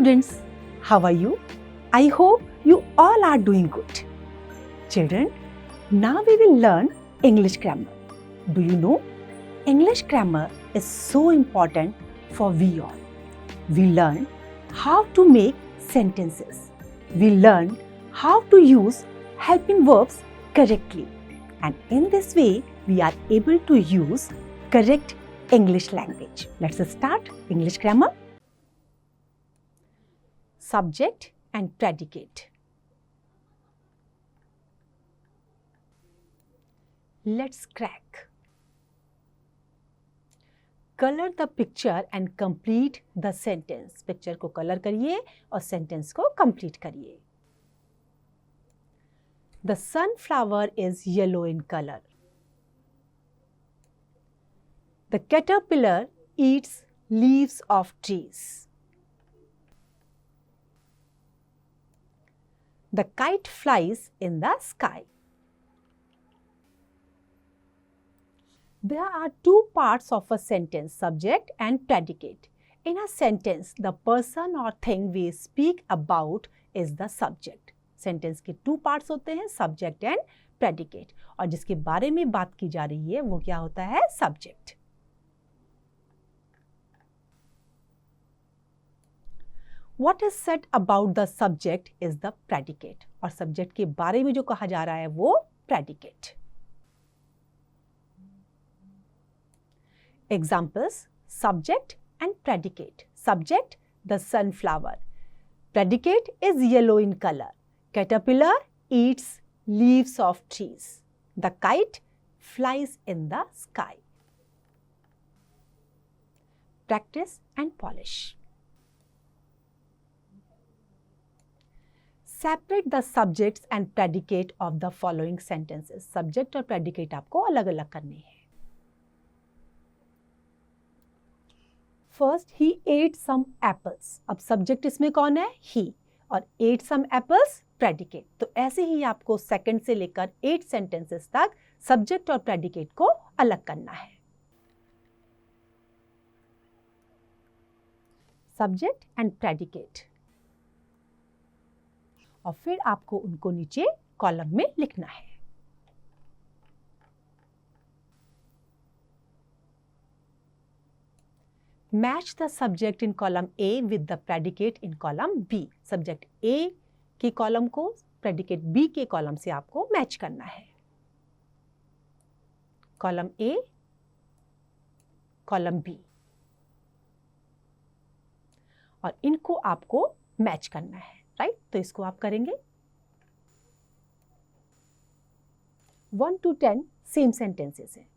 students, how are you? I hope you all are doing good. Children, now we will learn English grammar. Do you know? English grammar is so important for we all. We learn how to make sentences. We learn how to use helping verbs correctly. And in this way, we are able to use correct English language. Let's start English grammar. Subject and predicate. Let's crack. Color the picture and complete the sentence. Picture को color करिए और sentence को complete करिए. The sunflower is yellow in color. The caterpillar eats leaves of trees. The kite flies in the sky. There are two parts of a sentence, subject and predicate. In a sentence, the person or thing we speak about is the subject. Sentence के two parts होते हैं, subject and predicate. और जिसके बारे में बात की जा रही है वो क्या होता है? Subject. What is said about the subject is the predicate. और subject के बारे में जो कहा जा रहा है वो predicate. Examples: subject and predicate. Subject, the sunflower. Predicate is yellow in color. Caterpillar eats leaves of trees. The kite flies in the sky. Practice and polish. Separate the subjects and predicate of the following sentences. Subject और predicate आपको अलग अलग करने हैं. First, he ate some apples. अब subject इसमें कौन है? He. और ate some apples, predicate. तो ऐसे ही आपको second से लेकर 8 sentences तक subject और predicate को अलग करना है. Subject and predicate. और फिर आपको उनको नीचे कॉलम में लिखना है. Match the subject in column A with the predicate in column B. Subject A की कॉलम को predicate B के कॉलम से आपको मैच करना है. Column A, column B. और इनको आपको मैच करना है, राइट? तो इसको आप करेंगे. 1 to 10 सेम सेंटेंसेस है.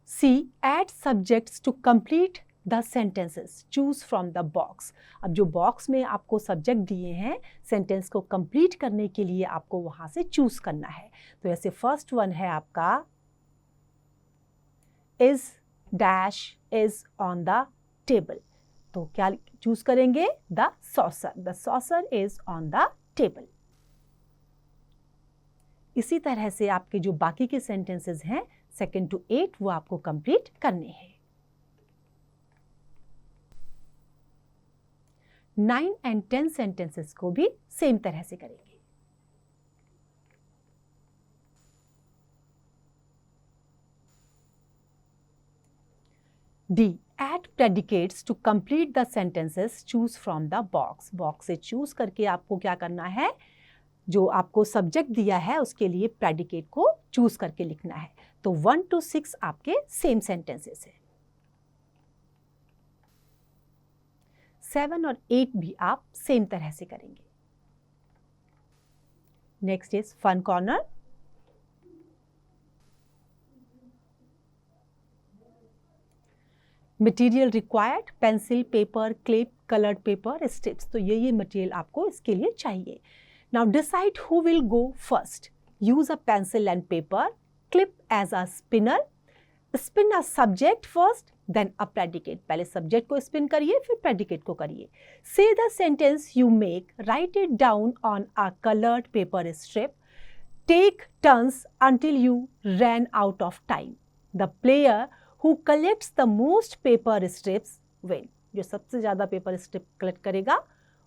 C. Add subjects to complete the sentences. Choose from the box. अब जो बॉक्स में आपको सब्जेक्ट दिए हैं सेंटेंस को कंप्लीट करने के लिए आपको वहां से चूज करना है. तो ऐसे फर्स्ट वन है आपका is dash is on the table. तो क्या चूज करेंगे? The saucer. The saucer is on the table. इसी तरह से आपके जो बाकी के सेंटेंसेस हैं 2nd to 8 वो आपको कंप्लीट करने हैं. 9 and 10 सेंटेंसेस को भी सेम तरह से करेंगे. D. Add predicates to complete the sentences. Choose from the box. Box से चूज करके आपको क्या करना है? जो आपको सब्जेक्ट दिया है उसके लिए प्रेडिकेट को चूज करके लिखना है. तो 1 to 6 आपके सेम सेंटेंसेस है. 7 और 8 भी आप सेम तरह से करेंगे. Next is fun corner. Material required: pencil, paper, clip, coloured paper, strips. तो ये मटेरियल आपको इसके लिए चाहिए. Now decide who will go first. Use a pencil and paper. Clip as a spinner. Spin a subject first, then a predicate. पहले subject को spin करिए, फिर predicate को करिए. Say the sentence you make. Write it down on a colored paper strip. Take turns until you ran out of time. The player who collects the most paper strips win. जो सबसे ज्यादा paper strip collect करेगा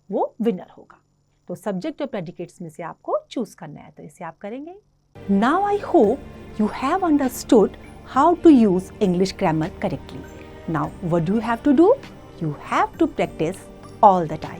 वो winner होगा। तो subject और predicates में से आपको चूज करना है, तो इसे आप करेंगे। Now I hope you have understood how to use English grammar correctly. Now what do you have to do? You have to practice all the time.